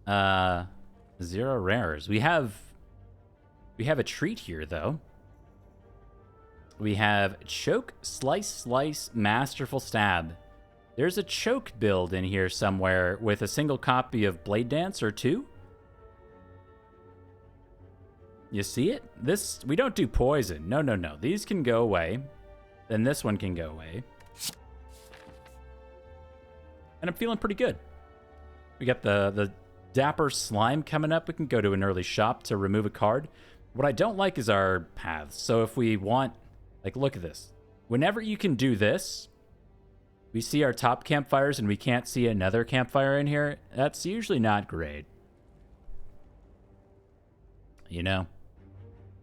Uh, 0 rares. We have a treat here, though. We have Choke, Slice, Slice, Masterful Stab. There's a Choke build in here somewhere with a single copy of Blade Dance or 2. You see it? This, we don't do poison. No, no, no. These can go away. Then this one can go away. And I'm feeling pretty good. We got the Dapper Slime coming up. We can go to an early shop to remove a card. What I don't like is our paths. So if we want, like, look at this. Whenever you can do this, we see our top campfires and we can't see another campfire in here. That's usually not great. You know?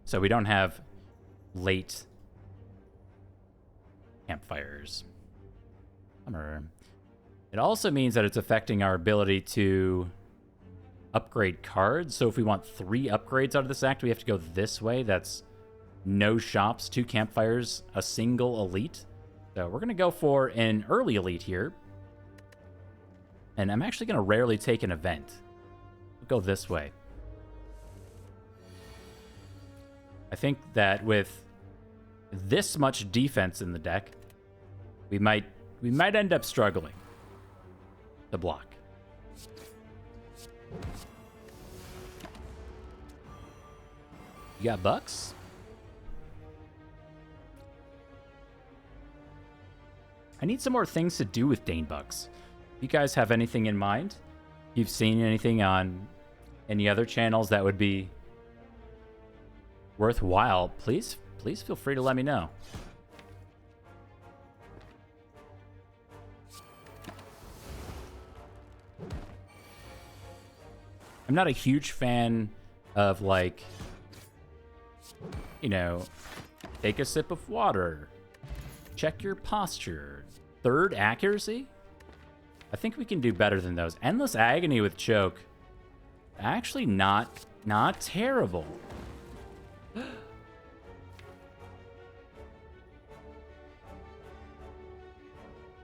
So we don't have late campfires. Bummer. It also means that it's affecting our ability to upgrade cards. So if we want 3 upgrades out of this act, we have to go this way. That's no shops, 2 campfires, a single elite. So we're going to go for an early elite here. And I'm actually going to rarely take an event. We'll go this way. I think that with this much defense in the deck, we might end up struggling to block. You got bucks? I need some more things to do with Dane bucks. If you guys have anything in mind, if you've seen anything on any other channels that would be worthwhile, please feel free to let me know. I'm not a huge fan of, like, you know, take a sip of water, check your posture, 3rd accuracy. I think we can do better than those. Endless Agony with Choke, actually not terrible.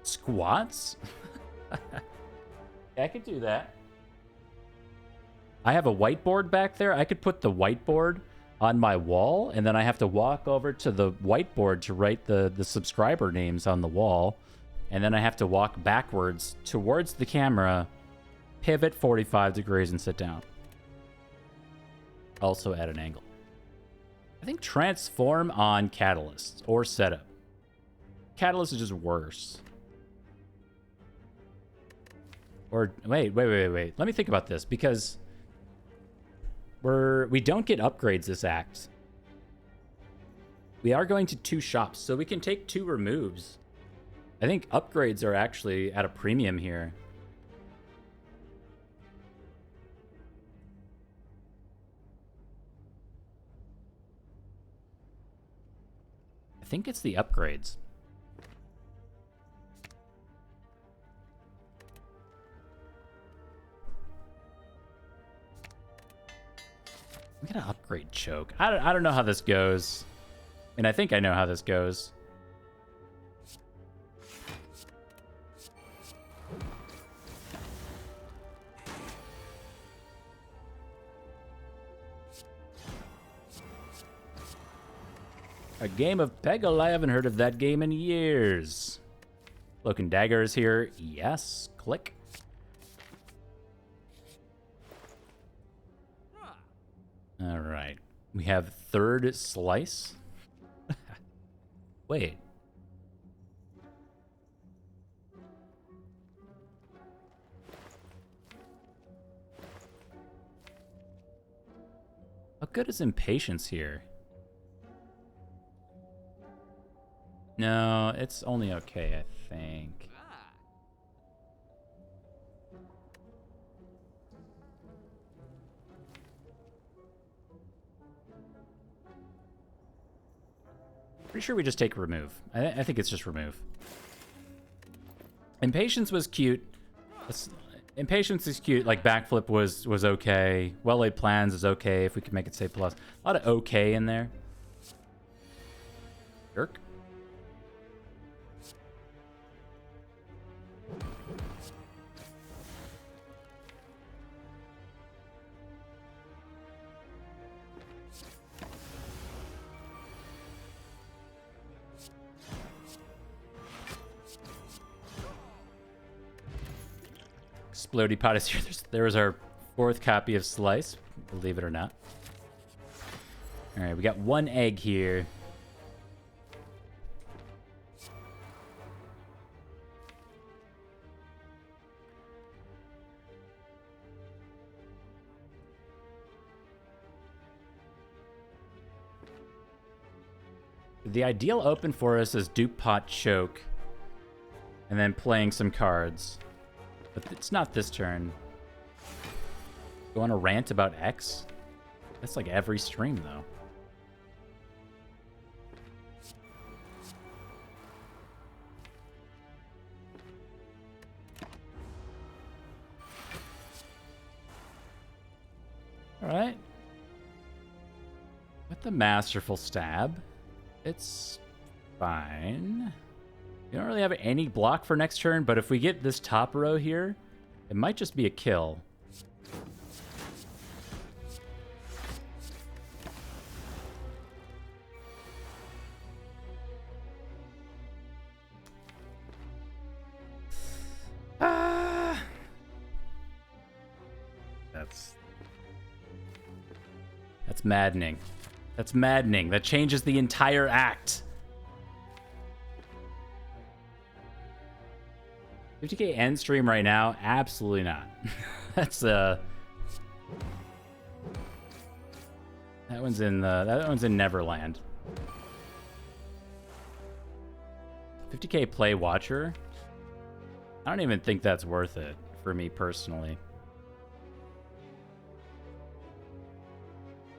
Squats? I could do that. I have a whiteboard back there. I could put the whiteboard on my wall, and then I have to walk over to the whiteboard to write the subscriber names on the wall. And then I have to walk backwards towards the camera, pivot 45 degrees, and sit down. Also at an angle. I think transform on Catalyst or setup. Catalyst is just worse. Or wait. Let me think about this, because we don't get upgrades this act. We are going to 2 shops, so we can take 2 removes. I think upgrades are actually at a premium here. I think it's the upgrades. I'm gonna upgrade Choke. I don't know how this goes. And I think I know how this goes. A game of Peggle. I haven't heard of that game in years. Cloak and Dagger is here. Yes. Click. All right. We have 3rd Slice. Wait. How good is Impatience here? No, it's only okay, I think. Pretty sure we just take remove. I think it's just remove. Impatience was cute. Impatience is cute. Like, backflip was okay. Well laid plans is okay if we can make it say plus. A lot of okay in there. Jerk. Explodey pot is here. There was our 4th copy of Slice, believe it or not. All right, we got 1 egg here. The ideal open for us is dupe pot choke, and then playing some cards. But it's not this turn. Go on a rant about X? That's like every stream, though. Alright. With the Masterful Stab, it's fine. We don't really have any block for next turn, but if we get this top row here, it might just be a kill. That's maddening. That's maddening. That changes the entire act. 50k end stream right now? Absolutely not. That's that one's in Neverland. 50k play watcher? I don't even think that's worth it for me personally.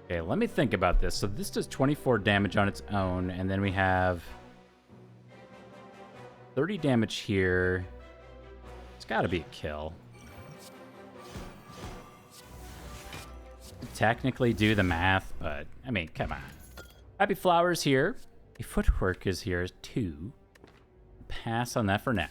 Okay, let me think about this. So this does 24 damage on its own, and then we have 30 damage here. It's got to be a kill. Technically do the math, but I mean, come on. Happy Flowers here. The footwork is here too. Pass on that for now.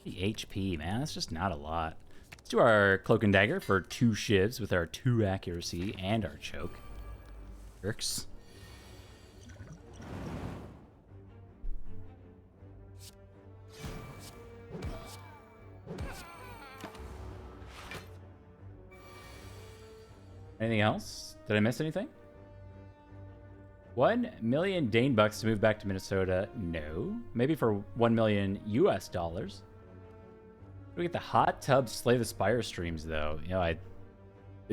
The HP, man, that's just not a lot. Let's do our Cloak and Dagger for 2 shivs with our 2 accuracy and our choke. Works. Anything else? Did I miss anything? 1 million Dane bucks to move back to Minnesota? No. Maybe for 1 million US dollars. We get the hot tub Slay the Spire streams, though. You know, I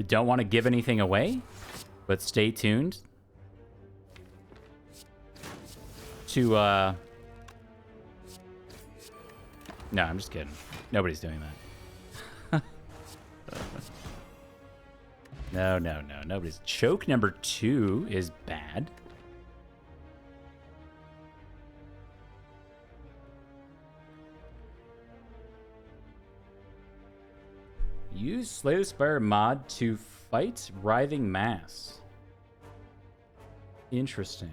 don't want to give anything away, but stay tuned to, No, I'm just kidding. Nobody's doing that. No, nobody's. Choke number 2 is bad. Use Slay the Spire mod to fight Writhing Mass. Interesting.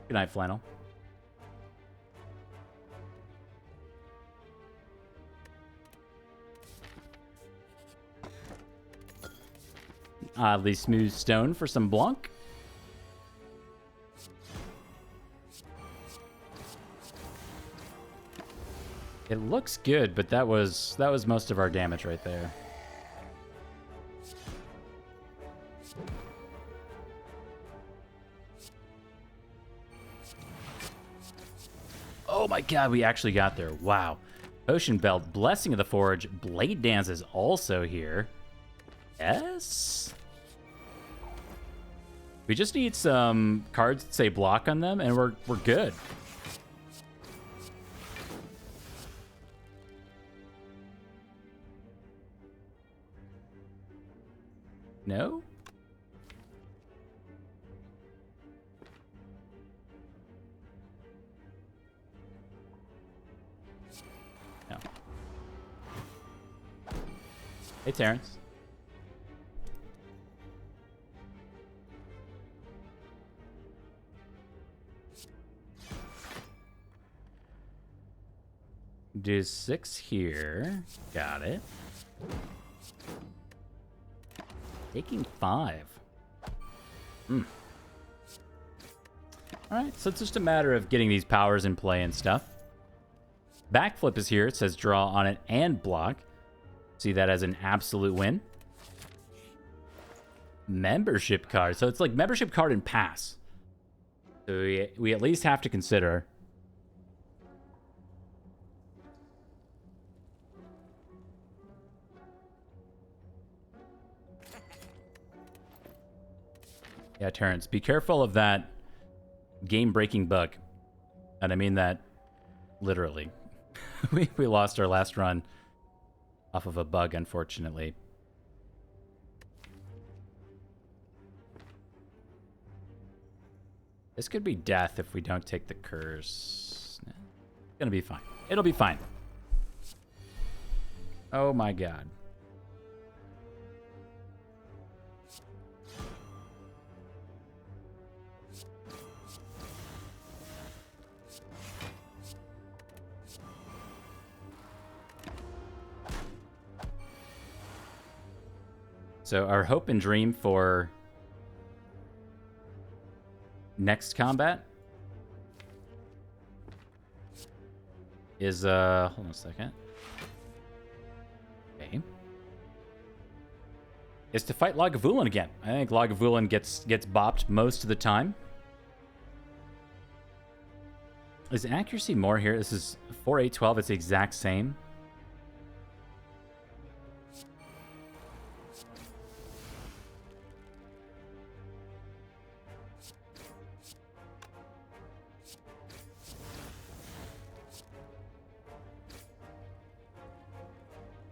Good night, Flannel. Oddly smooth stone for some Blanc. It looks good, but that was most of our damage right there. Oh my god, we actually got there. Wow. Potion Belt, Blessing of the Forge, Blade Dance is also here. Yes? We just need some cards that say block on them, and we're good. No? No. Hey, Terrence. Do 6 here. Got it. Taking 5. All Alright, so it's just a matter of getting these powers in play and stuff. Backflip is here. It says draw on it and block. See that as an absolute win. Membership card. So it's like membership card and pass. So we at least have to consider. Yeah, Terrence, be careful of that game-breaking bug. And I mean that literally. we lost our last run off of a bug, unfortunately. This could be death if we don't take the curse. It's gonna be fine. It'll be fine. Oh my god. So our hope and dream for next combat is hold on a second. Okay. Is to fight Lagavulin again. I think Lagavulin gets bopped most of the time. Is accuracy more here? This is 4, 8, 12. It's the exact same.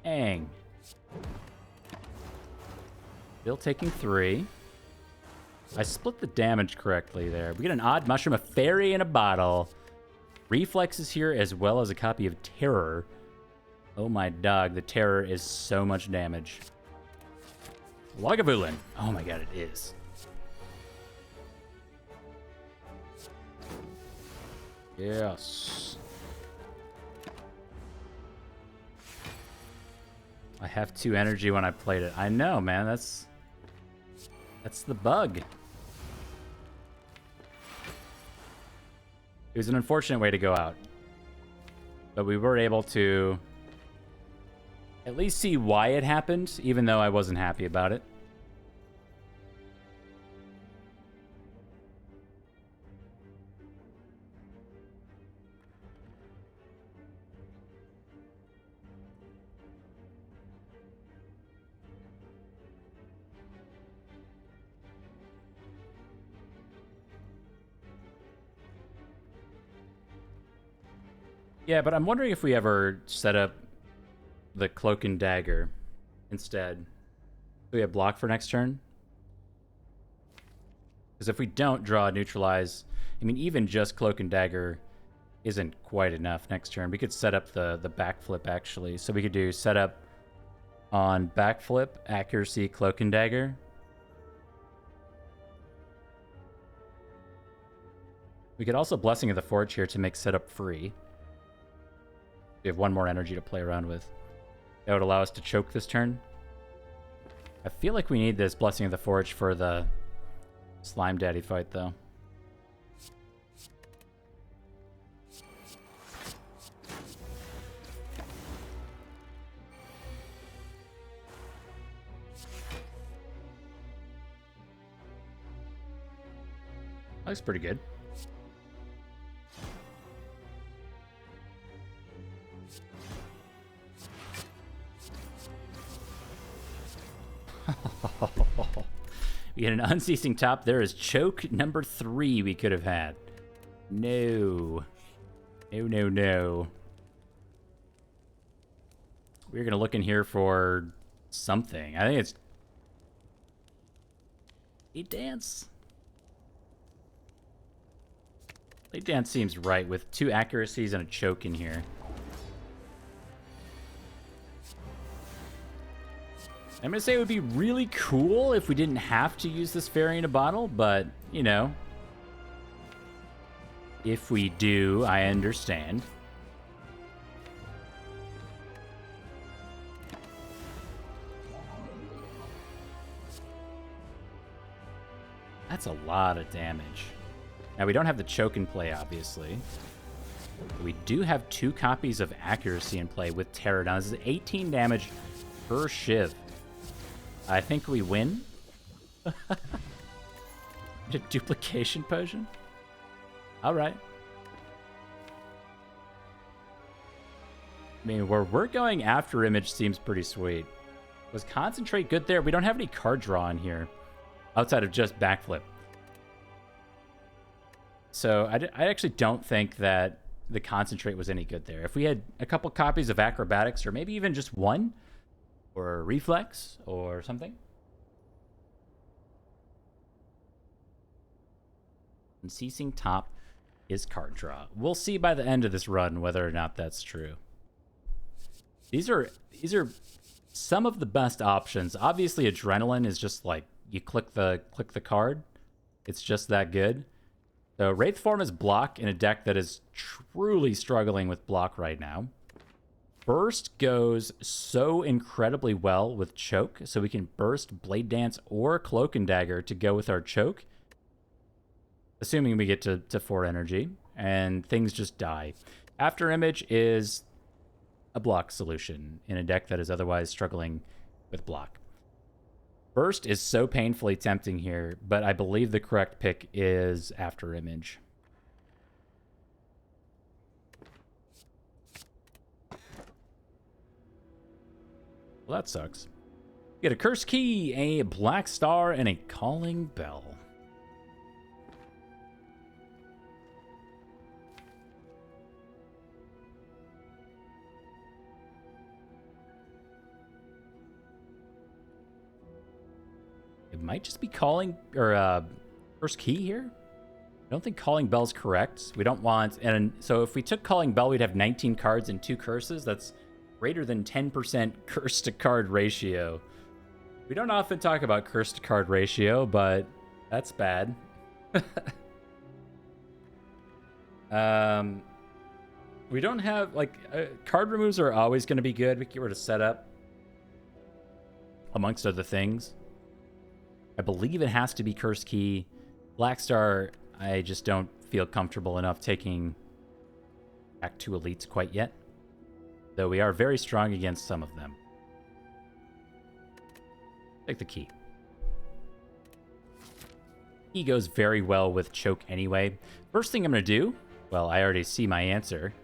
Dang. Still taking 3. I split the damage correctly there. We get an odd mushroom, a fairy in a bottle. Reflexes here as well as a copy of Terror. Oh my dog, the Terror is so much damage. Lagavulin. Oh my god, it is. Yes. I have 2 energy when I played it. I know, man. That's the bug. It was an unfortunate way to go out. But we were able to at least see why it happened, even though I wasn't happy about it. Yeah, but I'm wondering if we ever set up the Cloak and Dagger instead. Do we have block for next turn? Because if we don't draw neutralize, I mean, even just Cloak and Dagger isn't quite enough next turn. We could set up the backflip, actually. So we could do setup on backflip, accuracy, Cloak and Dagger. We could also Blessing of the Forge here to make setup free. We have 1 more energy to play around with. That would allow us to choke this turn. I feel like we need this Blessing of the Forge for the Slime Daddy fight, though. Looks pretty good. We had an unceasing top. There is choke number 3 we could have had. No. No, no, no. We're going to look in here for something. I think it's Late Dance. Late Dance seems right with 2 accuracies and a choke in here. I'm going to say it would be really cool if we didn't have to use this fairy in a bottle, but, you know, if we do, I understand. That's a lot of damage. Now, we don't have the choke in play, obviously. But we do have 2 copies of accuracy in play with Terror. Now, this is 18 damage per Shiv. I think we win. A duplication potion? All right. I mean, where we're going after image seems pretty sweet. Was concentrate good there? We don't have any card draw in here outside of just backflip. So I actually don't think that the concentrate was any good there. If we had a couple copies of acrobatics, or maybe even just one, or reflex, or something. And ceasing top is card draw. We'll see by the end of this run whether or not that's true. These are some of the best options. Obviously, Adrenaline is just like you click the card. It's just that good. So Wraith Form is block in a deck that is truly struggling with block right now. Burst goes so incredibly well with choke, so we can burst Blade Dance or Cloak and Dagger to go with our choke, assuming we get to 4 energy, and things just die. After Image is a block solution in a deck that is otherwise struggling with block. Burst is so painfully tempting here, but I believe the correct pick is After Image. Well, that sucks. Get a Curse Key, a Black Star, and a Calling Bell. Might just be calling or First Key here. I don't think Calling Bell's correct. We don't want, and so if we took Calling Bell, we'd have 19 cards and 2 curses. That's greater than 10% curse to card ratio. We don't often talk about curse to card ratio, but that's bad. We don't have card removes are always going to be good. We can get rid of setup amongst other things. I believe it has to be Curse Key. Black Star, I just don't feel comfortable enough taking back 2 elites quite yet. Though we are very strong against some of them. Take the key. Key goes very well with choke anyway. First thing I'm going to do, well, I already see my answer.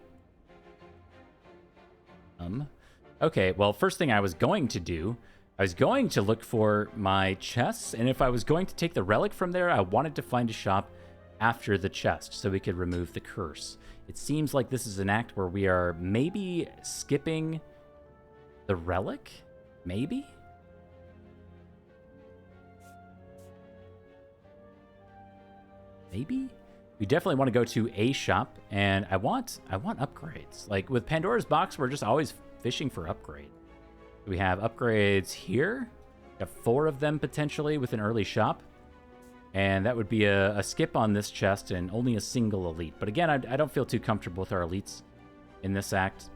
Okay, well, first thing I was going to do, I was going to look for my chests, and if I was going to take the relic from there, I wanted to find a shop after the chest so we could remove the curse. It seems like this is an act where we are maybe skipping the relic? Maybe? Maybe? We definitely want to go to a shop, and I want upgrades. Like, with Pandora's Box, we're just always fishing for upgrades. We have upgrades here. We have 4 of them potentially with an early shop. And that would be a skip on this chest and only a single elite. But again, I don't feel too comfortable with our elites in this act.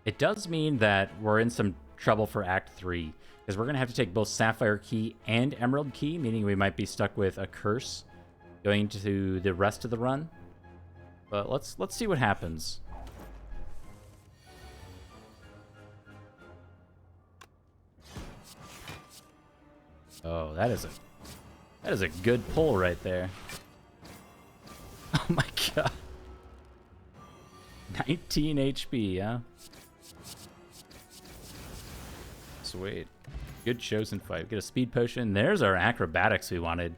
It does mean that we're in some trouble for Act 3. Because we're going to have to take both Sapphire Key and Emerald Key. Meaning we might be stuck with a curse going to the rest of the run. But let's see what happens. Oh, that is a good pull right there. Oh my god. 19 HP, huh? Sweet. Good chosen fight. Get a speed potion. There's our acrobatics we wanted.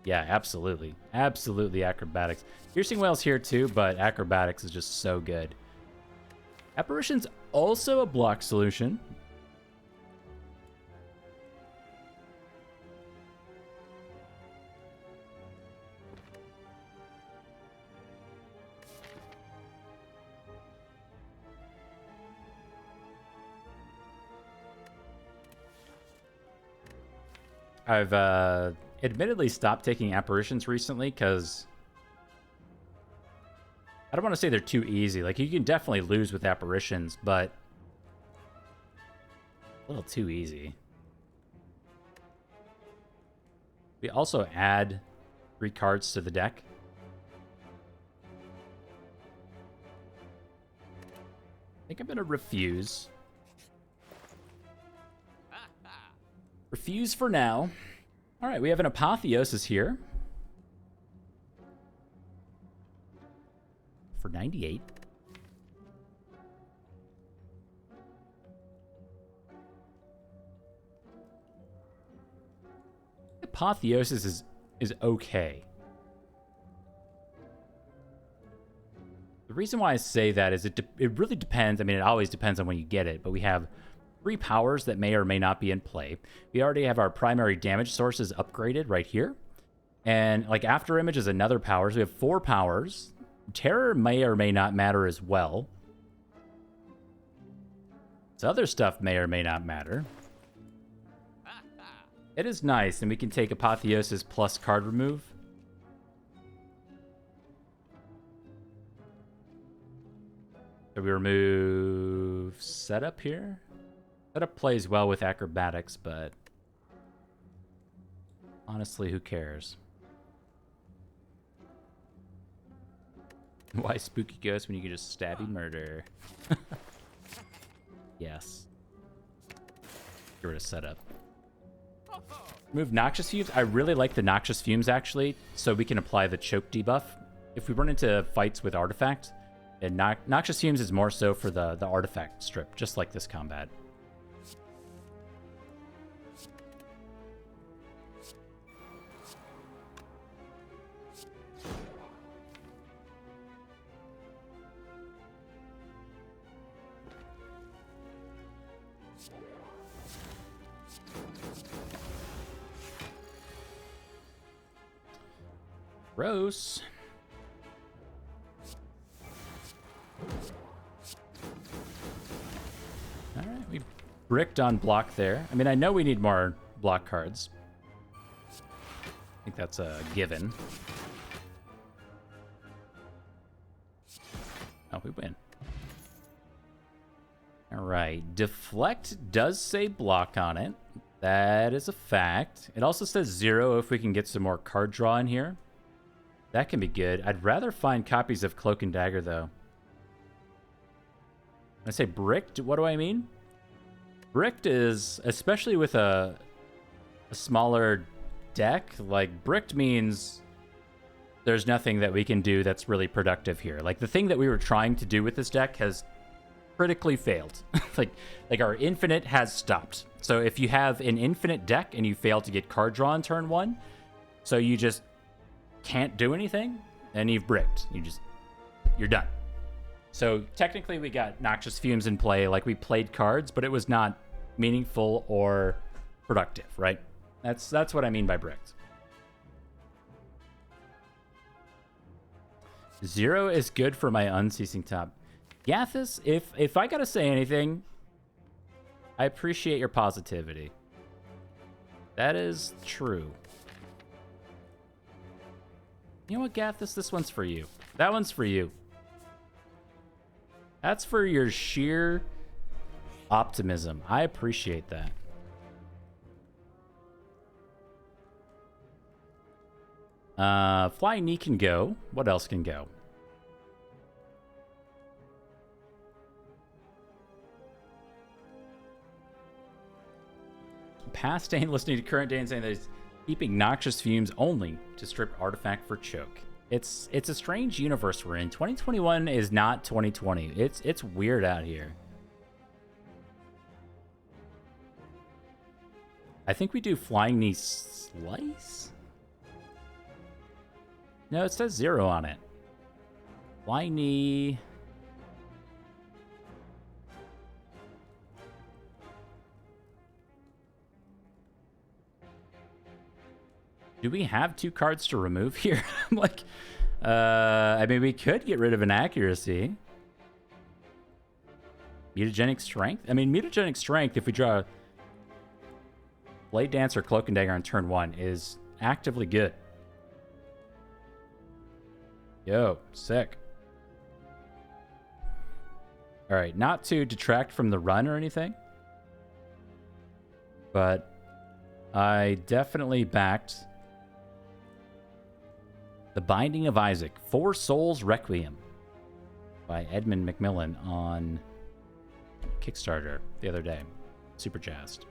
Yeah, absolutely. Absolutely acrobatics. Piercing Wail's here too, but acrobatics is just so good. Apparition's also a block solution. I've admittedly stopped taking apparitions recently because I don't want to say they're too easy. Like, you can definitely lose with apparitions, but a little too easy. We also add 3 cards to the deck. I think I'm going to refuse. Refuse for now. All right, we have an Apotheosis here. For 98. Apotheosis is okay. The reason why I say that is it really depends. I mean, it always depends on when you get it, but we have 3 powers that may or may not be in play. We already have our primary damage sources upgraded right here. And like After Image is another power, so we have 4 powers. Terror may or may not matter as well. So other stuff may or may not matter. It is nice, and we can take Apotheosis plus card remove. So we remove Setup here. Setup plays well with Acrobatics, but honestly, who cares? Why Spooky Ghost when you can just stabby murder? Yes. Get rid of Setup. Move Noxious Fumes. I really like the Noxious Fumes, actually, so we can apply the choke debuff. If we run into fights with Artifact, and Noxious Fumes is more so for the Artifact strip, just like this combat. Gross. Alright, we bricked on block there. I mean, I know we need more block cards. I think that's a given. Oh, we win. Alright, Deflect does say block on it. That is a fact. It also says 0 if we can get some more card draw in here. That can be good. I'd rather find copies of Cloak and Dagger, though. When I say bricked, what do I mean? Bricked is, especially with a smaller deck, like, bricked means there's nothing that we can do that's really productive here. Like, the thing that we were trying to do with this deck has critically failed. like our infinite has stopped. So if you have an infinite deck and you fail to get card draw on turn 1, so you just can't do anything, and you've bricked. You're done. So technically we got Noxious Fumes in play, like we played cards, but it was not meaningful or productive, right? That's what I mean by bricked. 0 is good for my Unceasing Top. Yathis, if I gotta say anything, I appreciate your positivity. That is true. You know what, Gathis? This one's for you. That one's for you. That's for your sheer optimism. I appreciate that. Flying Knee can go. What else can go? Past Dane listening to current Dane saying that he's keeping Noxious Fumes only to strip Artifact for choke. It's a strange universe we're in. 2021 is not 2020. It's weird out here. I think we do Flying Knee Slice? No, it says 0 on it. Flying Knee... Do we have 2 cards to remove here? I'm like, I mean, we could get rid of an Accuracy. Mutagenic Strength? I mean, Mutagenic Strength, if we draw Blade Dance or Cloak and Dagger on turn 1, is actively good. Yo, sick. All right, not to detract from the run or anything, but I definitely backed The Binding of Isaac, Four Souls Requiem by Edmund McMillan on Kickstarter the other day. Super jazzed.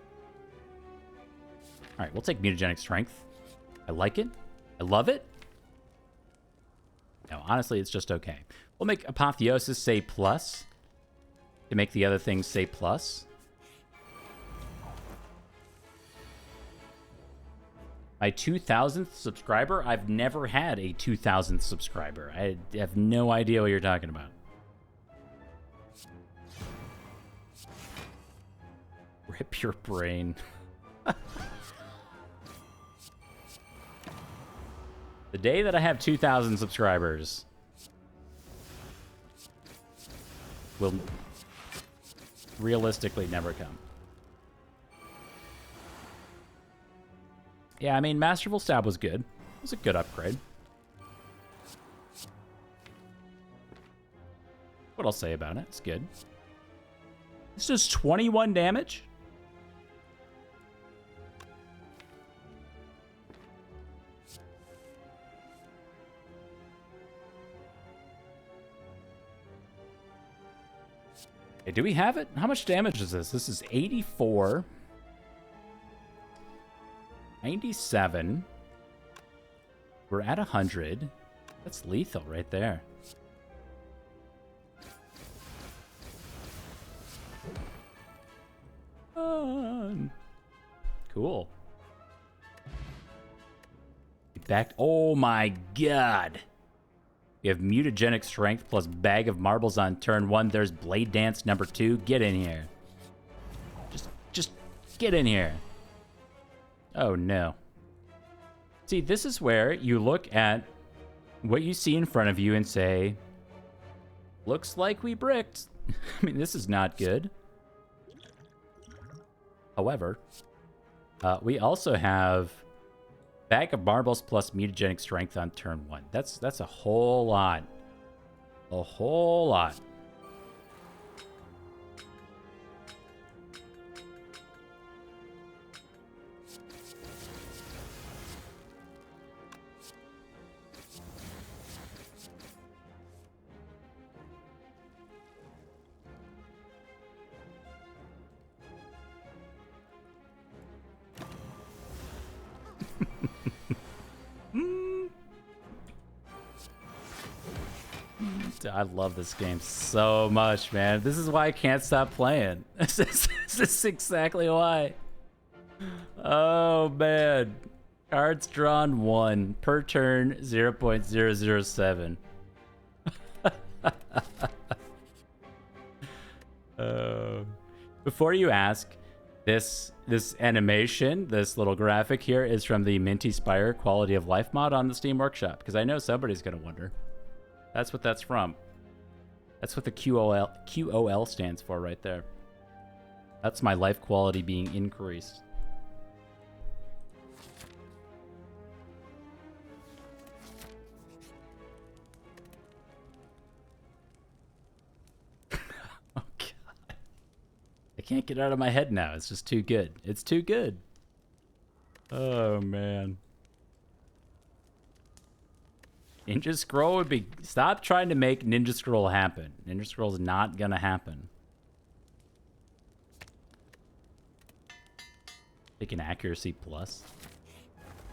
All right, we'll take mutagenic strength. I like it. I love it. No, honestly, it's just okay. We'll make Apotheosis say plus to make the other things say plus. My 2,000th subscriber? I've never had a 2,000th subscriber. I have no idea what you're talking about. Rip your brain. The day that I have 2,000 subscribers will realistically never come. Yeah, I mean, Masterful Stab was good. It was a good upgrade. What I'll say about it, it's good. This does 21 damage? Okay, do we have it? How much damage is this? This is 84. 97. We're at 100. That's lethal right there. Cool. Back. Oh my god. We have mutagenic strength plus bag of marbles on turn 1. There's blade dance number 2. Get in here. Just get in here. Oh no. See, this is where you look at what you see in front of you and say, looks like we bricked. I mean, this is not good. However, we also have bag of marbles plus mutagenic strength on turn 1. That's a whole lot. A whole lot. I love this game so much, man. This is why I can't stop playing. This is exactly why. Oh, man. Cards drawn 1 per turn, 0.007. Before you ask, this animation, this little graphic here is from the Minty Spire Quality of Life mod on the Steam Workshop, because I know somebody's going to wonder. That's what that's from. That's what the QOL stands for right there. That's my life quality being increased. Oh, God. I can't get it out of my head now. It's just too good. It's too good. Oh, man. Ninja Scroll would be... Stop trying to make Ninja Scroll happen. Ninja Scroll's not gonna happen. Take an accuracy plus.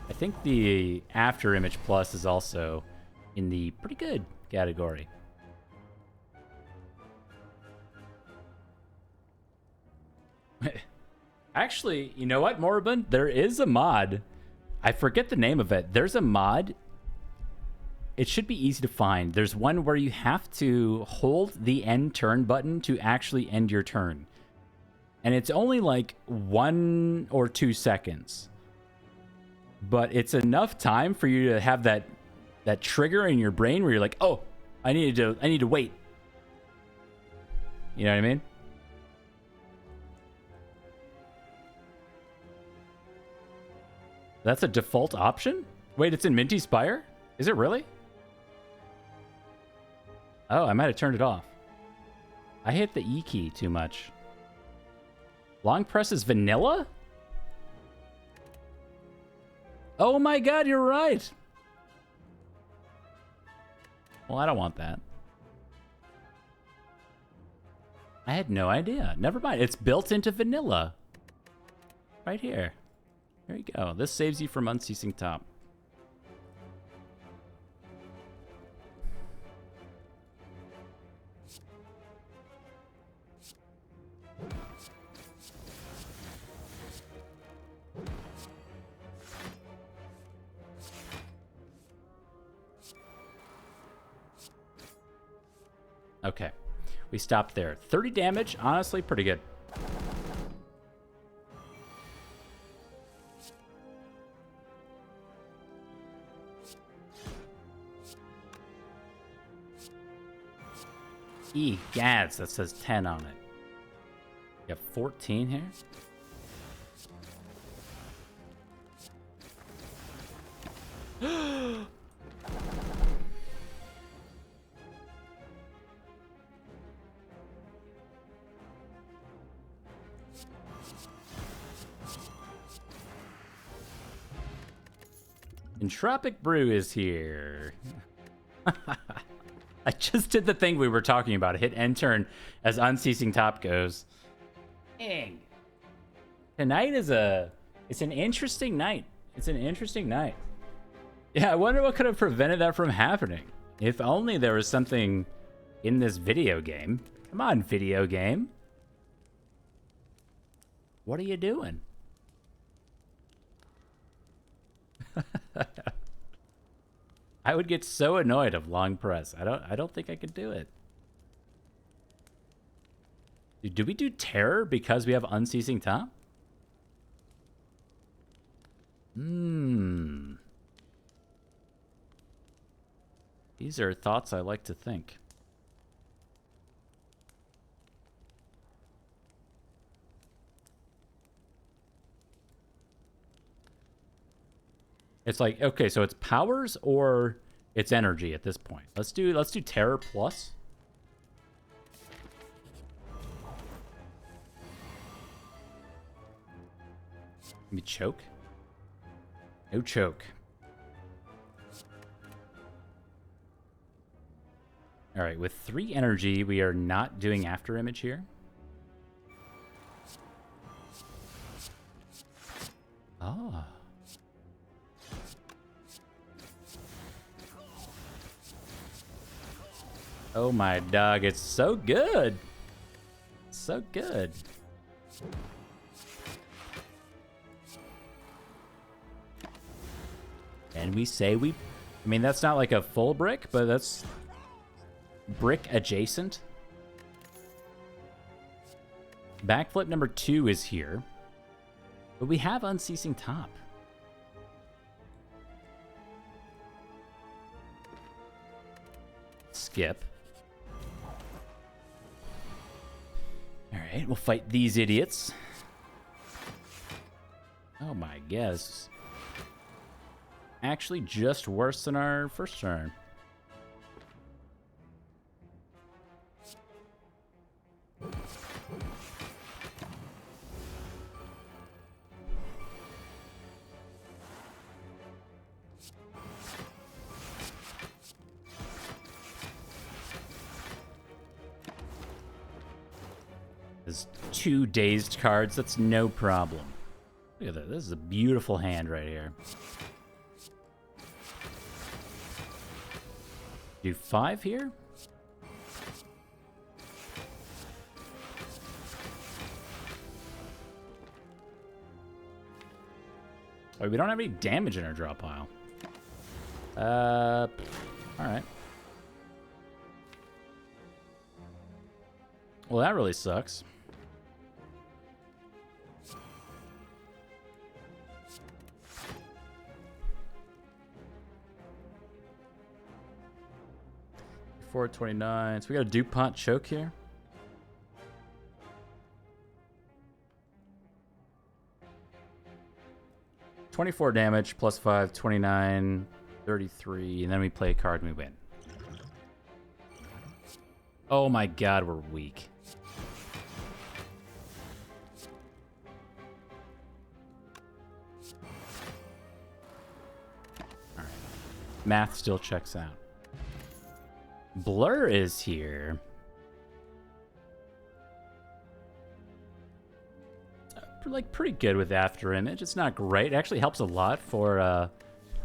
I think the after image plus is also in the pretty good category. Actually, you know what, Moribund? There is a mod. I forget the name of it. There's a mod... It should be easy to find. There's one where you have to hold the end turn button to actually end your turn. And it's only like 1 or 2 seconds. But it's enough time for you to have that trigger in your brain where you're like, "Oh, I need to wait." You know what I mean? That's a default option? Wait, it's in Minty Spire? Is it really? Oh, I might have turned it off. I hit the E key too much. Long press is vanilla? Oh my god, you're right! Well, I don't want that. I had no idea. Never mind. It's built into vanilla. Right here. There you go. This saves you from unceasing top. Okay. We stopped there. 30 damage. Honestly, pretty good. Gads, that says 10 on it. You have 14 here? Entropic Brew is here. I just did the thing we were talking about. Hit end turn as unceasing top goes. Dang. Tonight is it's an interesting night. It's an interesting night. Yeah, I wonder what could have prevented that from happening. If only there was something in this video game. Come on, video game. What are you doing? I would get so annoyed of long press. I don't think I could do it. Do we do terror because we have unceasing top? These are thoughts I like to think. It's like, okay, so it's powers or it's energy at this point. Let's do terror plus. Maybe choke. No choke. All right, with 3 energy, we are not doing after image here. Oh. Oh my dog, it's so good. So good. And we say I mean, that's not like a full brick, but that's brick adjacent. Backflip number 2 is here. But we have unceasing top. Skip. Alright, we'll fight these idiots. Oh my guess. Actually just worse than our first turn. There's 2 dazed cards, that's no problem. Look at that, this is a beautiful hand right here. Do 5 here? Oh, we don't have any damage in our draw pile. Alright. Well, that really sucks. $4.29. So we got a DuPont choke here. $24 damage, plus 5, 29, 33, and then we play a card and we win. Oh my god, we're weak. Alright. Math still checks out. Blur is here. Like pretty good with after image. It's not great. It actually helps a lot for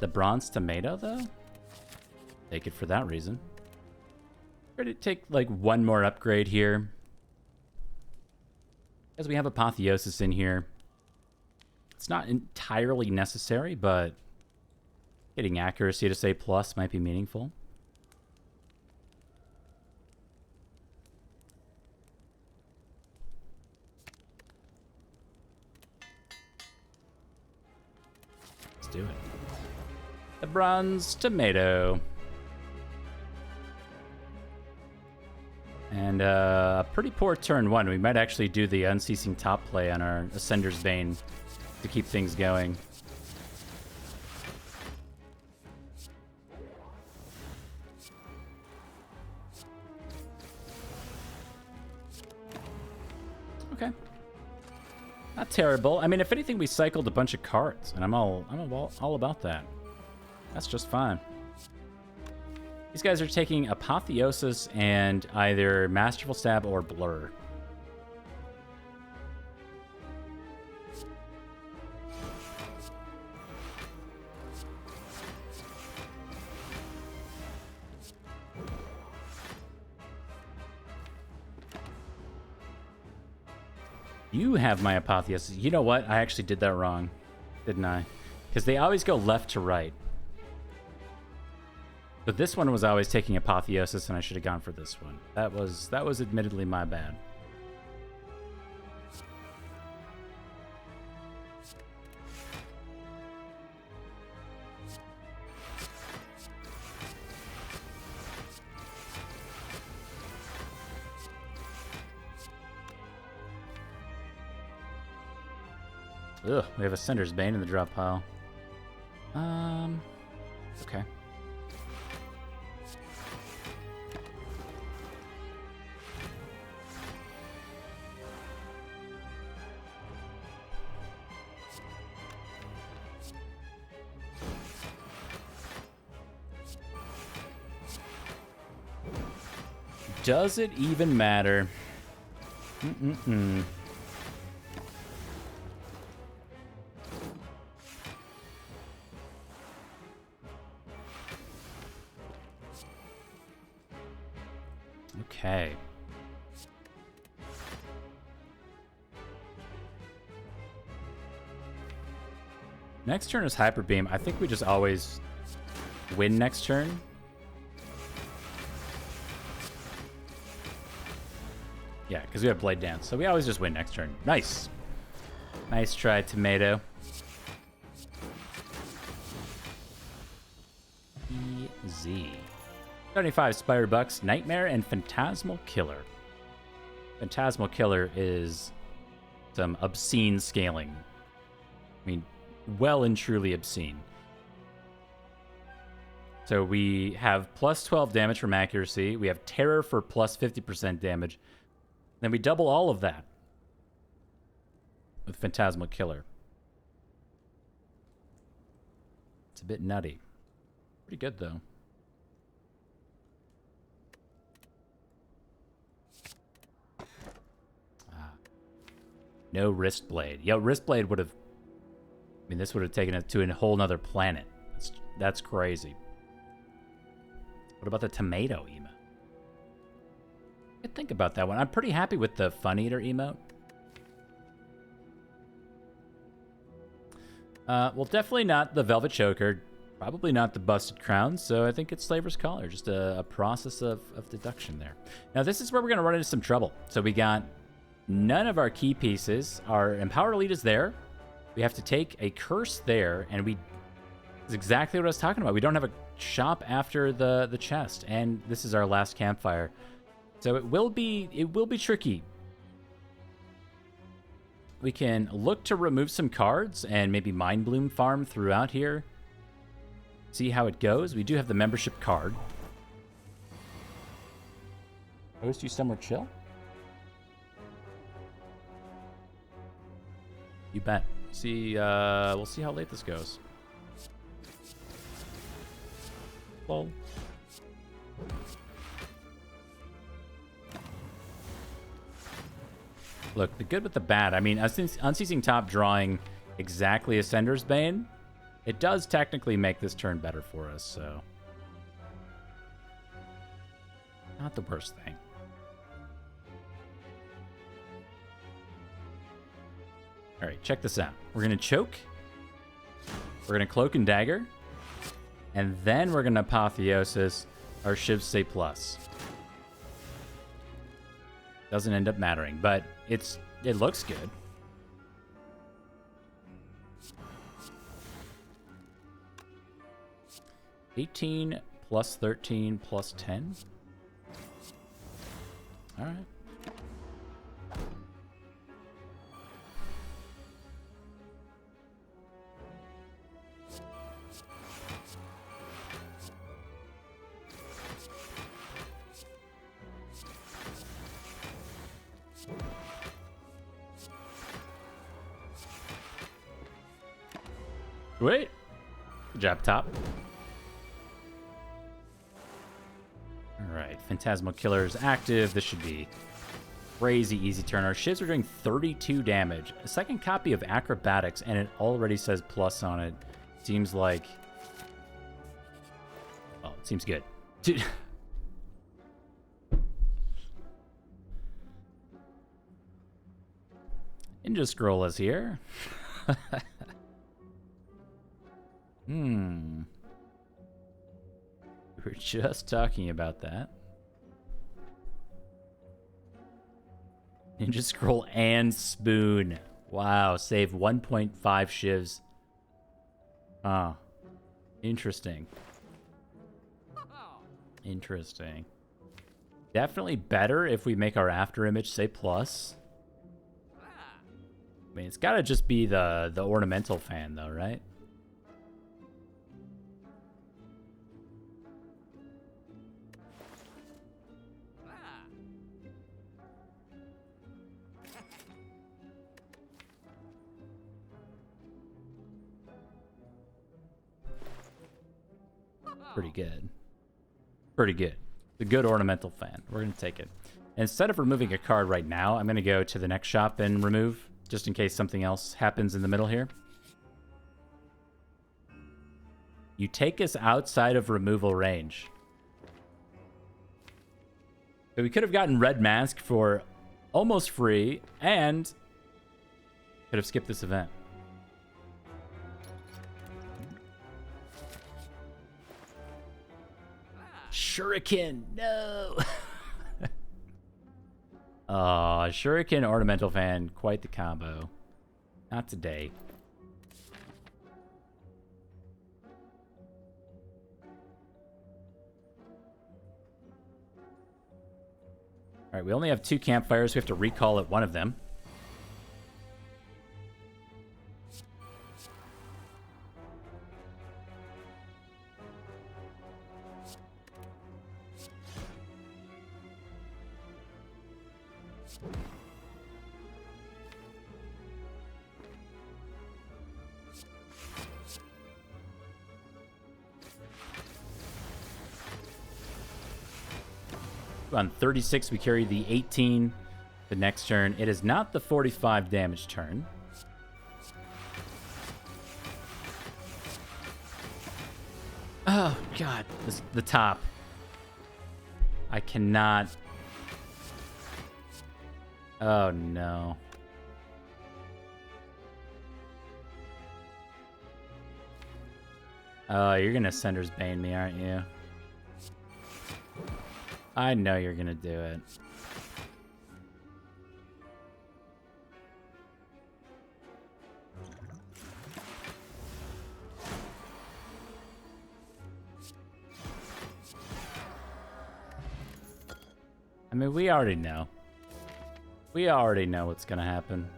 the bronze tomato though. Take it for that reason. Ready to take like one more upgrade here. As we have apotheosis in here. It's not entirely necessary, but getting accuracy to say plus might be meaningful. Let's do it. The bronze tomato. And a pretty poor turn one. We might actually do the unceasing top play on our Ascender's Bane to keep things going. Okay. Not terrible. I mean, if anything, we cycled a bunch of cards, and I'm all about that. That's just fine. These guys are taking Apotheosis and either Masterful Stab or Blur. You have my Apotheosis. You know what? I actually did that wrong, didn't I? Because they always go left to right. But this one was always taking Apotheosis, and I should have gone for this one. That was admittedly my bad. Ugh, we have a Ascender's Bane in the drop pile. Okay. Does it even matter? Okay. Next turn is Hyper Beam. I think we just always win next turn. Yeah, because we have Blade Dance, so we always just win next turn. Nice. Nice try, Tomato. Easy. 75 Spire bucks, Nightmare, and Phantasmal Killer. Phantasmal Killer is some obscene scaling. I mean, well and truly obscene. So we have plus 12 damage from accuracy. We have Terror for plus 50% damage. Then we double all of that with Phantasmal Killer. It's a bit nutty. Pretty good, though. No Wrist Blade. Yo, Wrist Blade would have... I mean, this would have taken it to a whole nother planet. That's crazy. What about the Tomato emote? I think about that one. I'm pretty happy with the Fun Eater emote. Well, definitely not the Velvet Choker. Probably not the Busted Crown. So I think it's Slaver's Collar. Just a process of deduction there. Now, this is where we're going to run into some trouble. So we got none of our key pieces. Our Empower Elite is there. We have to take a Curse there. And this is exactly what I was talking about. We don't have a shop after the chest. And this is our last campfire. So it will be tricky. We can look to remove some cards and maybe Mind Bloom farm throughout here. See how it goes. We do have the membership card. Host you somewhere chill? You bet. See, we'll see how late this goes. Lol. Look, the good with the bad. I mean, Unceasing Top drawing exactly Ascender's Bane, it does technically make this turn better for us, so... not the worst thing. Alright, check this out. We're going to choke. We're going to Cloak and Dagger. And then we're going to Apotheosis our Shiv Say Plus. Doesn't end up mattering, but it looks good. $18 plus 13 plus 10. All right. Wait. Good job, top. Alright, Phantasmal Killer is active. This should be crazy easy turn. Our Shivs are doing 32 damage. A second copy of Acrobatics, and it already says plus on it. Seems like... oh, it seems good. Dude. Ninja Scroll is here. We were just talking about that. Ninja Scroll and Spoon. Wow, save 1.5 Shivs. Ah, interesting. Interesting. Definitely better if we make our after image say plus. I mean, it's gotta just be the ornamental fan though, right? Pretty good. Pretty good. The good ornamental fan. We're going to take it. Instead of removing a card right now, I'm going to go to the next shop and remove, just in case something else happens in the middle here. You take us outside of removal range. So we could have gotten Red Mask for almost free, and could have skipped this event. Shuriken, no! Oh, Shuriken Ornamental Fan, quite the combo. Not today. Alright, we only have 2 campfires. We have to recall at one of them. On 36, we carry the 18 the next turn. It is not the 45 damage turn. Oh, God. The top. I cannot. Oh, no. Oh, you're going to Sender's Bane me, aren't you? I know you're gonna do it. I mean, we already know. We already know what's gonna happen.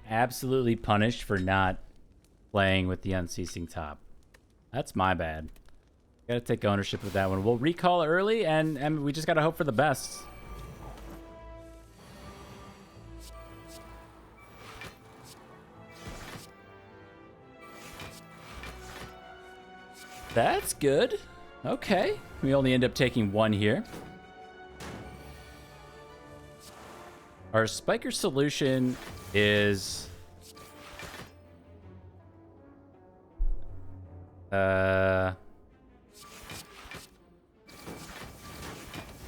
Absolutely punished for not playing with the Unceasing Top. That's my bad. Gotta take ownership of that one. We'll recall early, and we just gotta hope for the best. That's good. Okay. We only end up taking 1 here. Our Spiker solution is...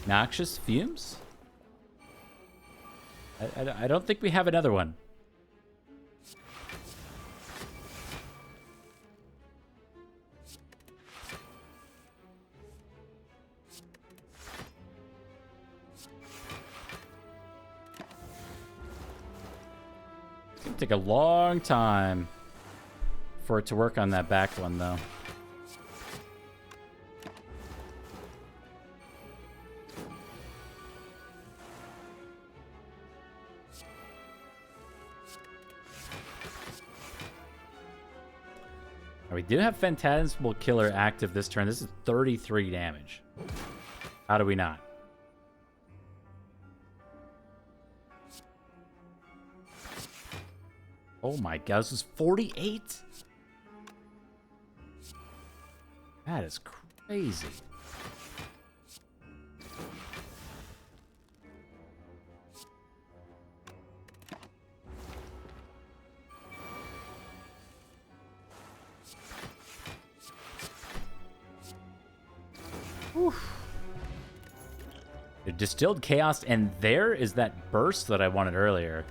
Noxious fumes? I don't think we have another one. It's gonna take a long time for it to work on that back one, though. We do have Phantasmal Killer active this turn. This is 33 damage. How do we not? Oh my god, this is 48? That is crazy. Distilled Chaos, and there is that burst that I wanted earlier.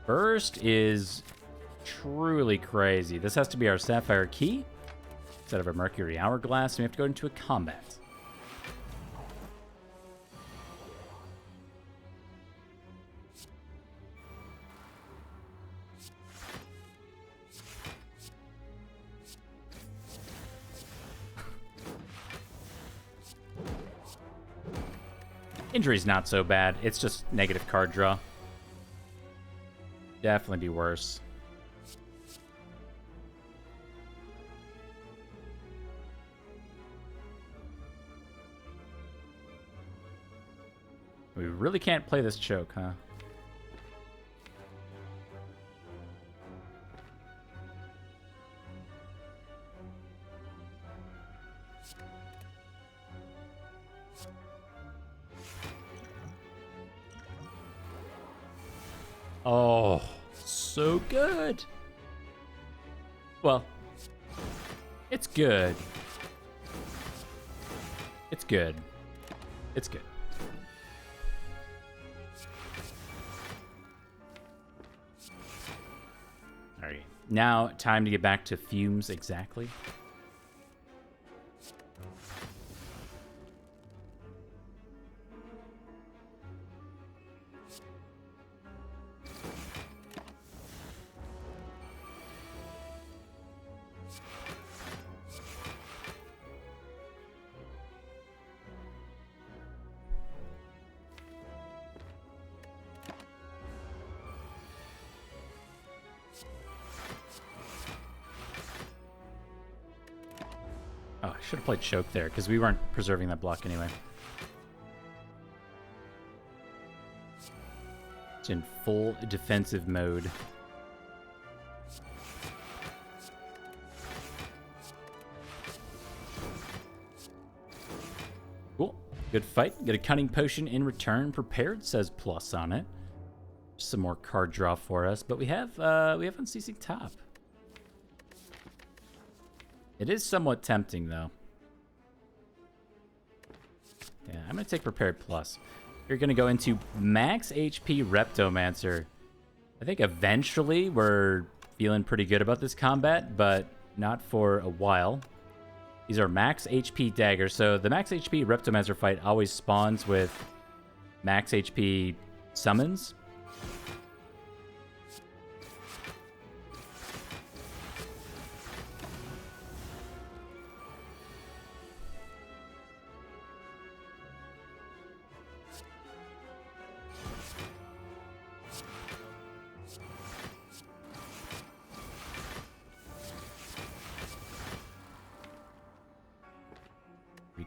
Burst is truly crazy. This has to be our Sapphire Key instead of a Mercury Hourglass, and we have to go into a combat. Injury's not so bad. It's just negative card draw. Definitely be worse. We really can't play this choke, huh? Oh, so good. Well, it's good. It's good. It's good. All right. Now, time to get back to fumes exactly. Oh, I should have played choke there, because we weren't preserving that block anyway. It's in full defensive mode. Cool. Good fight. Get a cunning potion in return. Prepared says plus on it. Some more card draw for us, but we have Unceasing Top. It is somewhat tempting, though. Yeah, I'm going to take Prepared Plus. You're going to go into max HP Reptomancer. I think eventually we're feeling pretty good about this combat, but not for a while. These are max HP daggers. So the max HP Reptomancer fight always spawns with max HP summons.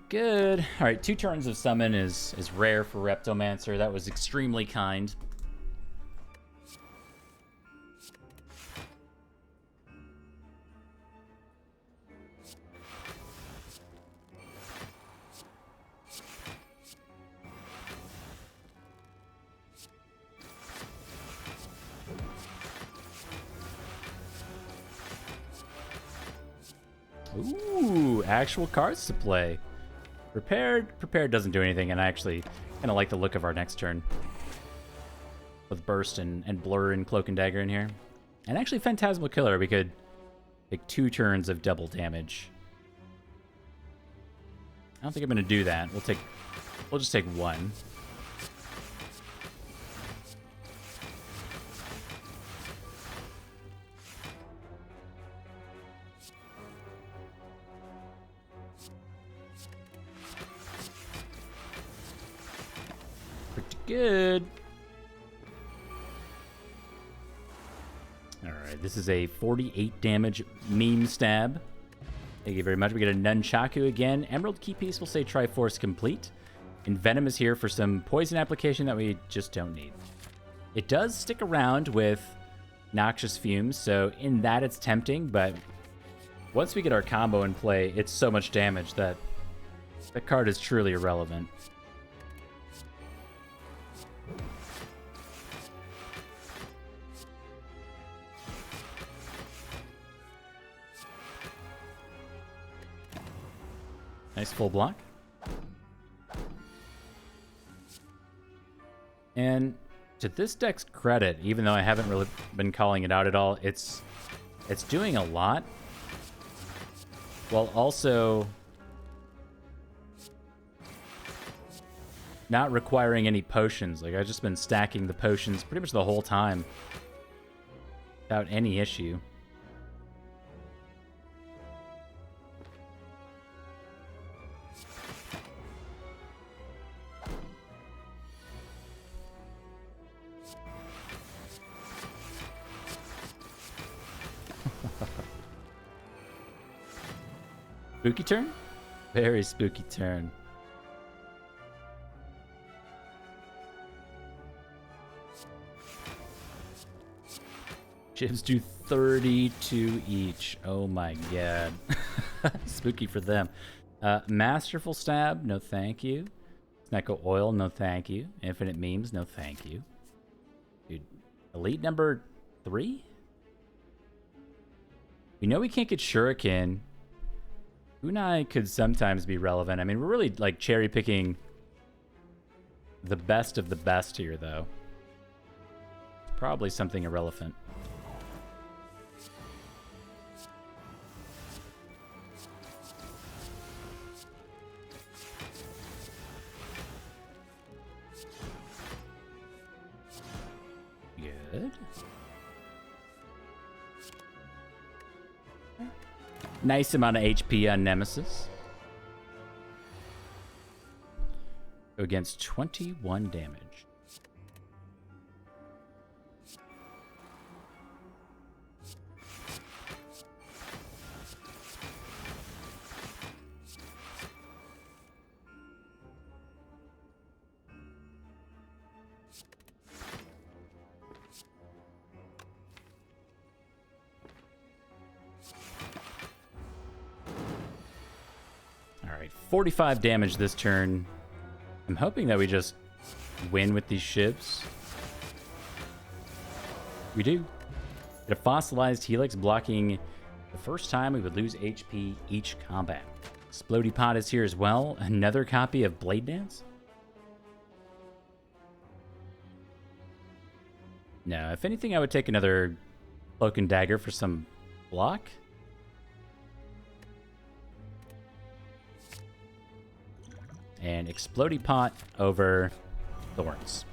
Good. All right, 2 turns of summon is rare for Reptomancer. That was extremely kind. Ooh, actual cards to play. Prepared. Prepared doesn't do anything, and I actually kind of like the look of our next turn. With Burst and Blur and Cloak and Dagger in here. And actually Phantasmal Killer, we could take 2 turns of double damage. I don't think I'm going to do that. We'll just take 1. Pretty good. Alright, this is a 48 damage meme stab. Thank you very much. We get a Nunchaku again. Emerald Key Piece will say Triforce complete. And Venom is here for some poison application that we just don't need. It does stick around with Noxious Fumes, so in that it's tempting, but once we get our combo in play, it's so much damage that the card is truly irrelevant. Nice full block. And to this deck's credit, even though I haven't really been calling it out at all, it's doing a lot while also not requiring any potions. Like, I've just been stacking the potions pretty much the whole time without any issue. Spooky turn? Very spooky turn. Shivs do 32 each. Oh my god. Spooky for them. Masterful Stab, no thank you. Snecko Oil, no thank you. Infinite Memes, no thank you. Dude, Elite number 3? We know we can't get Shuriken. Kunai could sometimes be relevant. I mean, we're really, like, cherry-picking the best of the best here, though. Probably something irrelevant. Good. Nice amount of HP on Nemesis. Against 21 damage. Alright, 45 damage this turn. I'm hoping that we just win with these Shivs. We do. Get a fossilized Helix blocking the first time we would lose HP each combat. Explodey Pot is here as well. Another copy of Blade Dance? No, if anything, I would take another Cloak and Dagger for some block. And Explodey Pot over Thorns.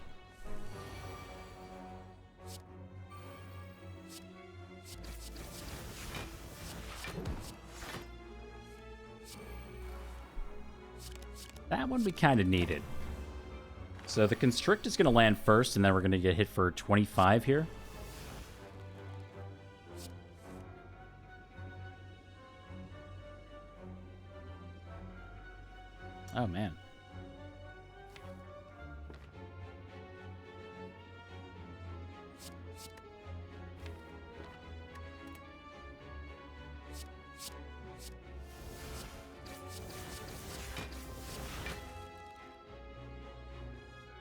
That one we kind of needed. So the Constrict is going to land first, and then we're going to get hit for 25 here. Oh, man.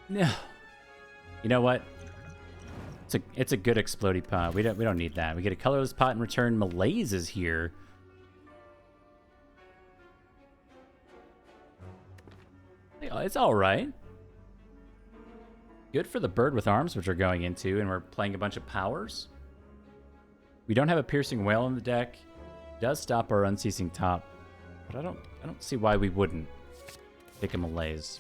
No. You know what? It's a good Explodey Pot. We don't need that. We get a colorless pot in return. Malaise is here. It's all right. Good for the bird with arms, which are going into, and we're playing a bunch of powers. We don't have a piercing whale in the deck. It does stop our unceasing top, but I don't see why we wouldn't take a malaise.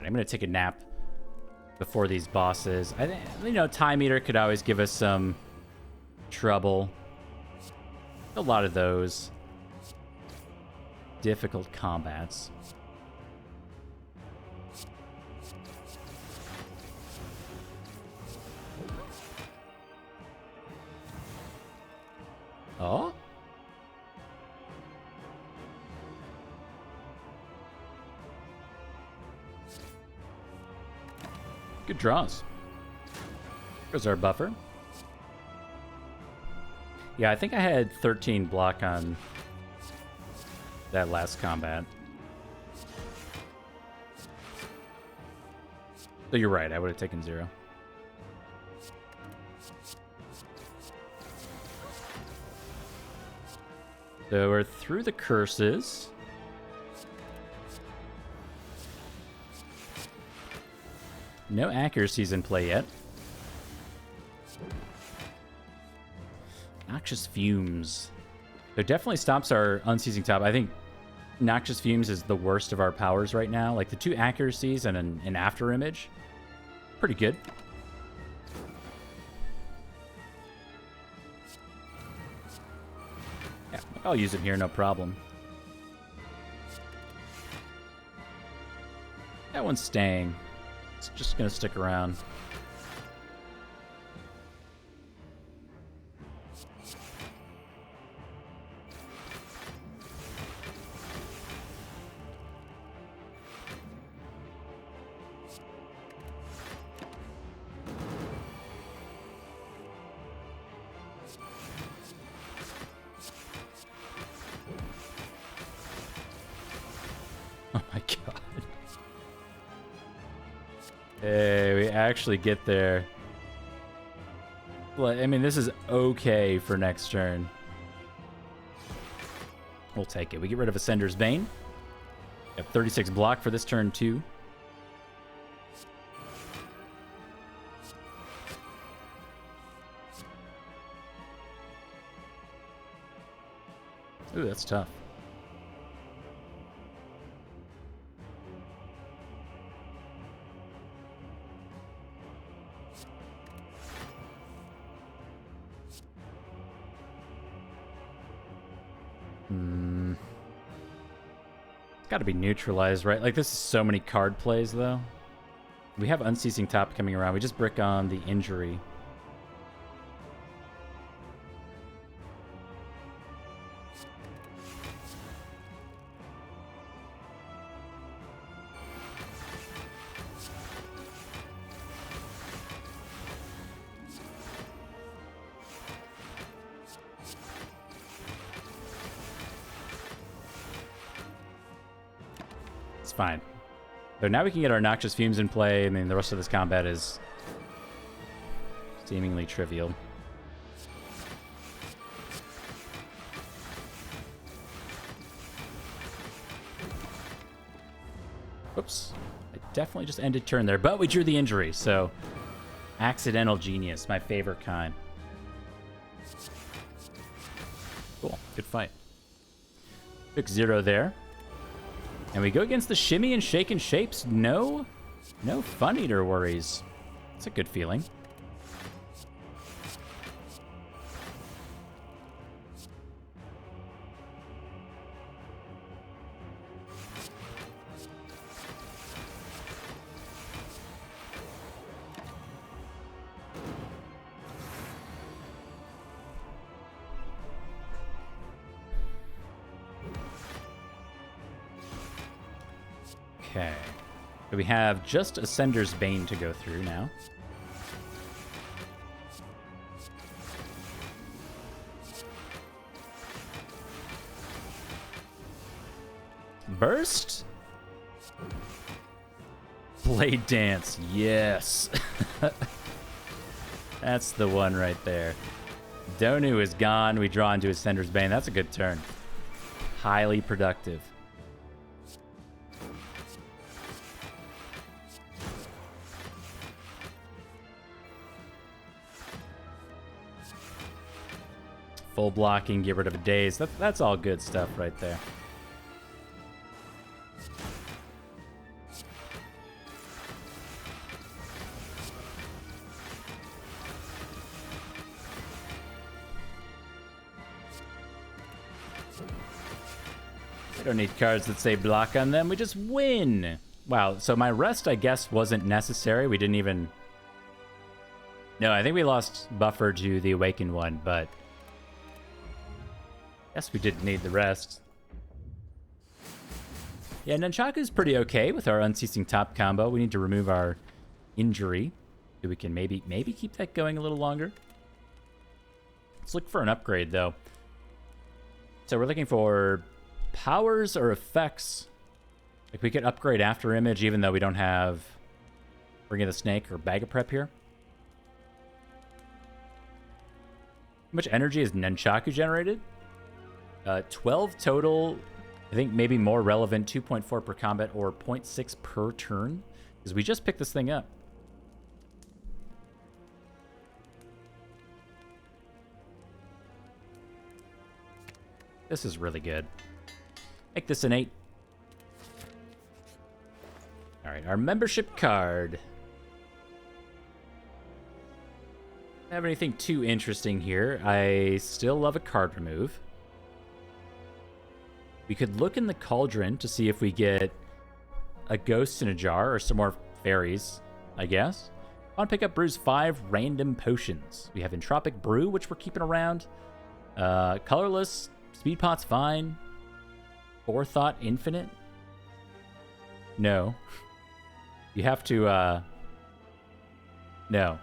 I'm gonna take a nap before these bosses. I think, you know, Time Eater could always give us some trouble. A lot of those difficult combats. Oh? Good draws. There's our buffer. Yeah, I think I had 13 block on that last combat. So you're right, I would have taken 0. So we're through the curses. No accuracies in play yet. Noxious Fumes. So it definitely stops our unceasing top. I think Noxious Fumes is the worst of our powers right now. Like the 2 accuracies and an after image. Pretty good. Yeah, I'll use it here, no problem. That one's staying. It's just gonna stick around. Oh my god. Hey, we actually get there. Well, I mean, this is okay for next turn. We'll take it. We get rid of Ascender's Bane. We have 36 block for this turn, too. Ooh, that's tough. Got to be neutralized, right? Like, this is so many card plays, though. We have Unceasing Top coming around. We just brick on the injury. Fine. So now we can get our Noxious Fumes in play. I mean, the rest of this combat is seemingly trivial. Oops. I definitely just ended turn there, but we drew the injury, so accidental genius, my favorite kind. Cool. Good fight. Took 0 there. And we go against the Shimmy and Shaken Shapes. No Fun Eater worries. It's a good feeling. Okay. So we have just Ascender's Bane to go through now. Burst? Blade Dance, yes. That's the one right there. Donu is gone. We draw into Ascender's Bane. That's a good turn. Highly productive. Full blocking, get rid of a daze. That's all good stuff right there. We don't need cards that say block on them. We just win. Wow, so my rest, I guess, wasn't necessary. We didn't even... No, I think we lost buffer to the Awakened one, but... I guess we didn't need the rest. Yeah, Nunchaku's pretty okay with our Unceasing Top combo. We need to remove our injury, so we can maybe keep that going a little longer. Let's look for an upgrade, though. So we're looking for powers or effects. Like, we could upgrade After Image, even though we don't have Ring of the Snake or Bag of Prep here. How much energy is Nunchaku generated? 12 total. I think maybe more relevant, 2.4 per combat or 0.6 per turn. Because we just picked this thing up. This is really good. Make this an 8. Alright, our membership card. Don't have anything too interesting here. I still love a card remove. We could look in the cauldron to see if we get a ghost in a jar or some more fairies, I guess. I want to pick up Brew's 5 random potions. We have Entropic Brew, which we're keeping around. Colorless, Speed Pot's fine. Forethought Infinite? No. You have to, no.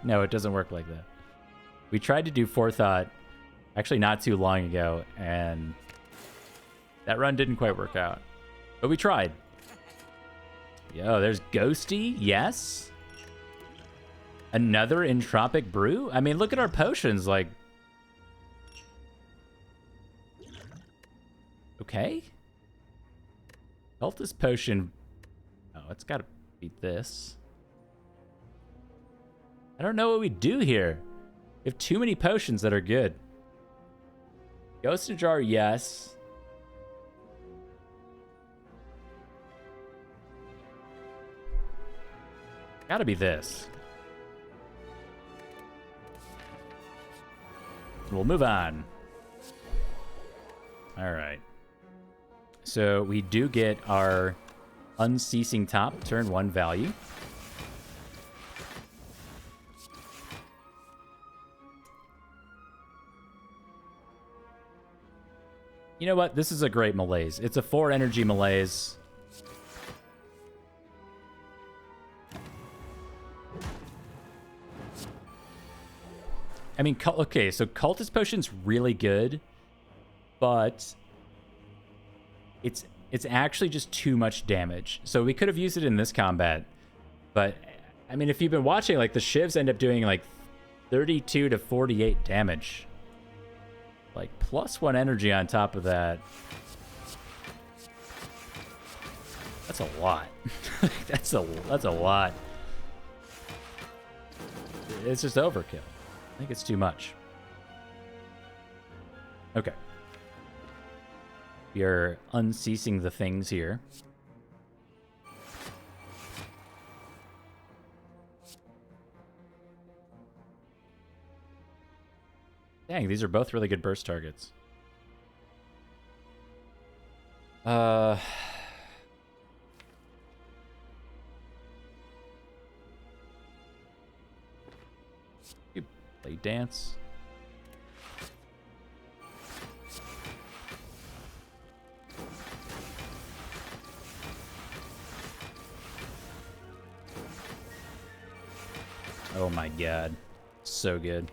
No, it doesn't work like that. We tried to do Forethought actually not too long ago, and that run didn't quite work out. But we tried. Yo, there's Ghosty, yes. Another Entropic Brew? I mean, look at our potions, like... Okay. Cultist Potion. Oh, it's got to beat this. I don't know what we do here. We have too many potions that are good. Ghost in a Jar, yes. Gotta be this. We'll move on. All right. So we do get our Unceasing Top, turn 1 value. You know what? This is a great malaise. It's a 4 energy malaise. I mean, okay, so Cultist Potion's really good, but it's actually just too much damage. So we could have used it in this combat, but I mean, if you've been watching, like, the Shivs end up doing like 32 to 48 damage. Like, +1 energy on top of that. That's a lot. that's a lot. It's just overkill. I think it's too much. Okay. We are unceasing the things here. Dang, these are both really good burst targets. You play dance. Oh my god. So good.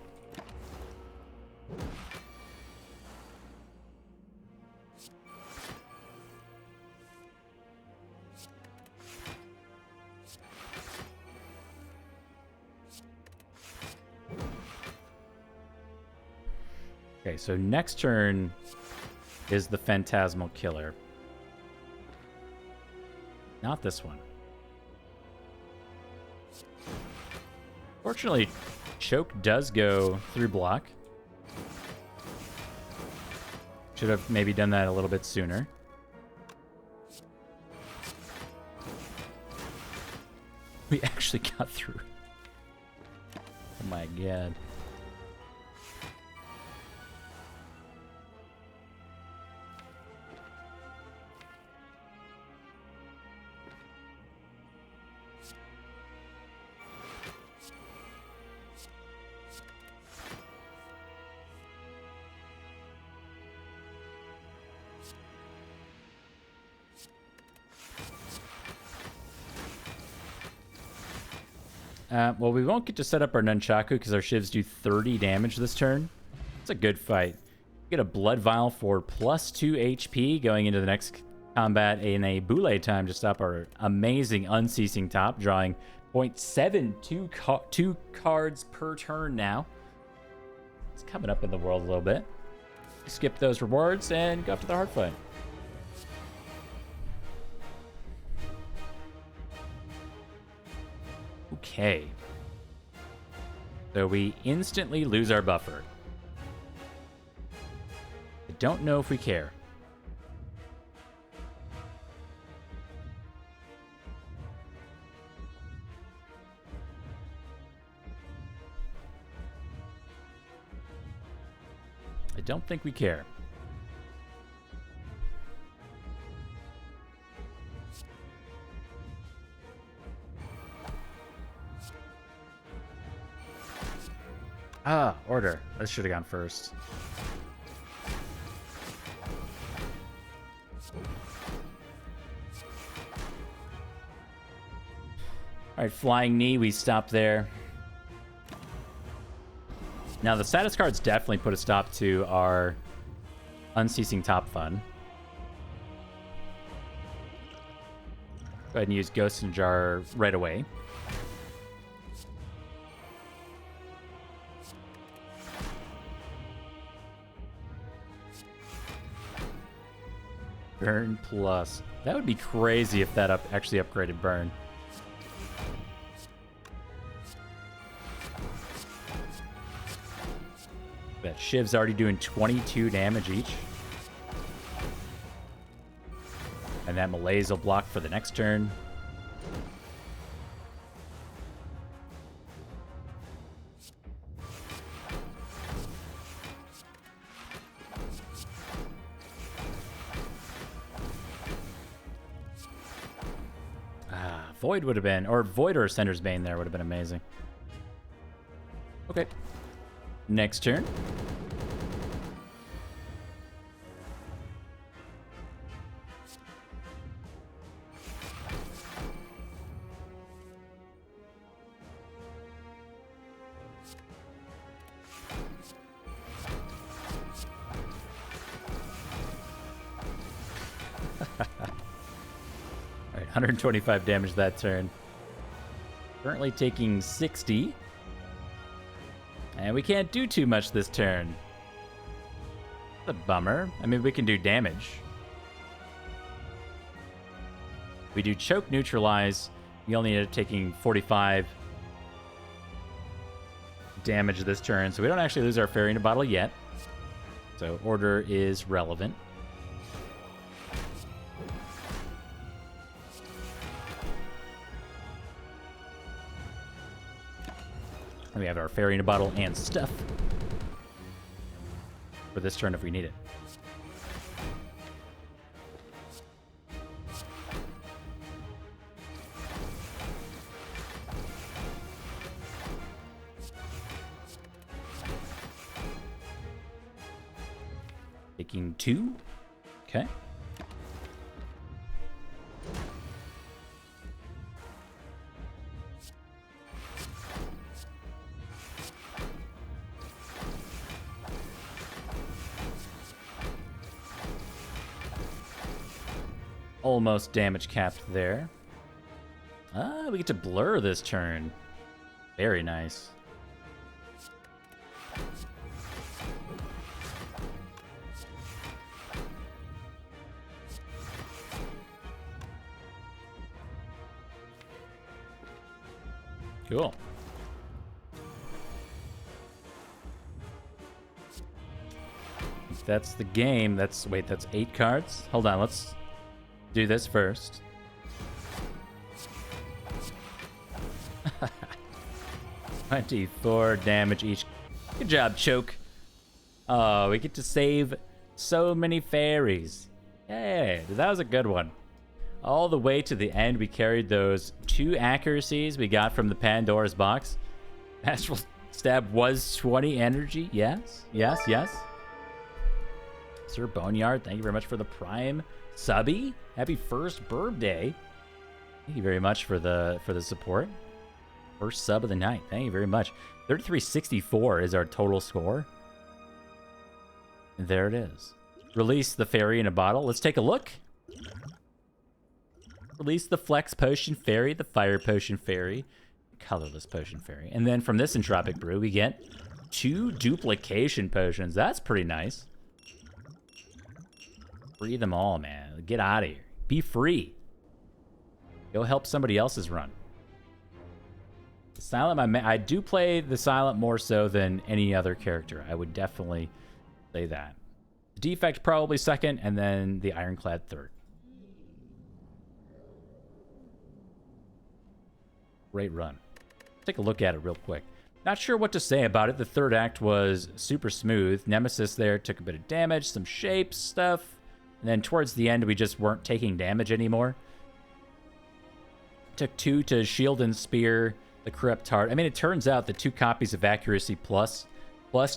Okay, so next turn is the Phantasmal Killer. Not this one. Fortunately, Choke does go through block. Should have maybe done that a little bit sooner. We actually got through. Oh my god. Well, we won't get to set up our Nunchaku because our Shivs do 30 damage this turn. It's a good fight. Get a Blood Vial for +2 HP going into the next combat in a Boule time to stop our amazing Unceasing Top, drawing 0.72 cards per turn now. It's coming up in the world a little bit. Skip those rewards and go up to the hard fight. Okay. So we instantly lose our buffer. I don't know if we care. I don't think we care. Ah, order. This should have gone first. Alright, Flying Knee, we stop there. Now, the status cards definitely put a stop to our Unceasing Top fun. Go ahead and use Ghost in Jar right away. Burn plus. That would be crazy if that actually upgraded Burn. Bet Shiv's already doing 22 damage each. And that Malaise will block for the next turn. Void would have been, or Void or Ascender's Bane there would have been amazing. Okay. Next turn. Alright, 125 damage that turn. Currently taking 60. And we can't do too much this turn. It's a bummer. I mean, we can do damage. We do Choke Neutralize. We only end up taking 45 damage this turn, so we don't actually lose our Fairy in a Bottle yet. So order is relevant. And we have our Fairy in a Bottle and stuff for this turn if we need it. Taking 2. Okay. Almost damage capped there. Ah, we get to blur this turn. Very nice. Cool. If that's the game, that's 8 cards. Hold on, let's do this first. 24 damage each. Good job, Choke. Oh, we get to save so many fairies. Yay, that was a good one. All the way to the end, we carried those 2 accuracies we got from the Pandora's box. Astral Stab was 20 energy. Yes, yes, yes. Sir Boneyard, thank you very much for the Prime subby. Happy first birthday. Thank you very much for the support. First sub of the night. Thank you very much. 3364 is our total score. And there it is. Release the fairy in a bottle. Let's take a look. Release the Flex Potion Fairy, the Fire Potion Fairy, Colorless Potion Fairy. And then from this Entropic Brew, we get 2 Duplication Potions. That's pretty nice. Free them all, man. Get out of here. Be free. Go help somebody else's run. The Silent, I do play the Silent more so than any other character. I would definitely say that. Defect probably second, and then the Ironclad third. Great run. Take a look at it real quick. Not sure what to say about it. The third act was super smooth. Nemesis there took a bit of damage, some shapes, stuff. And then towards the end, we just weren't taking damage anymore. Took 2 to Shield and Spear, the Corrupt Heart. I mean, it turns out the 2 copies of Accuracy plus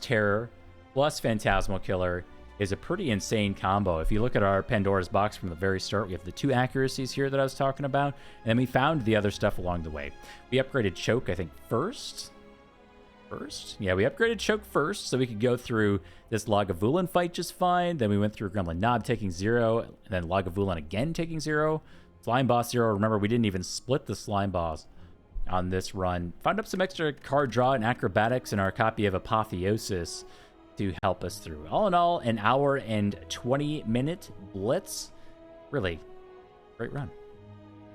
Terror, plus Phantasmal Killer is a pretty insane combo. If you look at our Pandora's box from the very start, we have the 2 accuracies here that I was talking about, and then we found the other stuff along the way. We upgraded Choke, I think, first? Yeah, we upgraded Choke first, so we could go through this Lagavulin fight just fine. Then we went through Gremlin Knob taking 0, and then Lagavulin again taking 0. Slime Boss 0. Remember, we didn't even split the Slime Boss on this run. Found up some extra card draw and acrobatics in our copy of Apotheosis to help us through. All in all, an hour and 20-minute blitz. Really great run.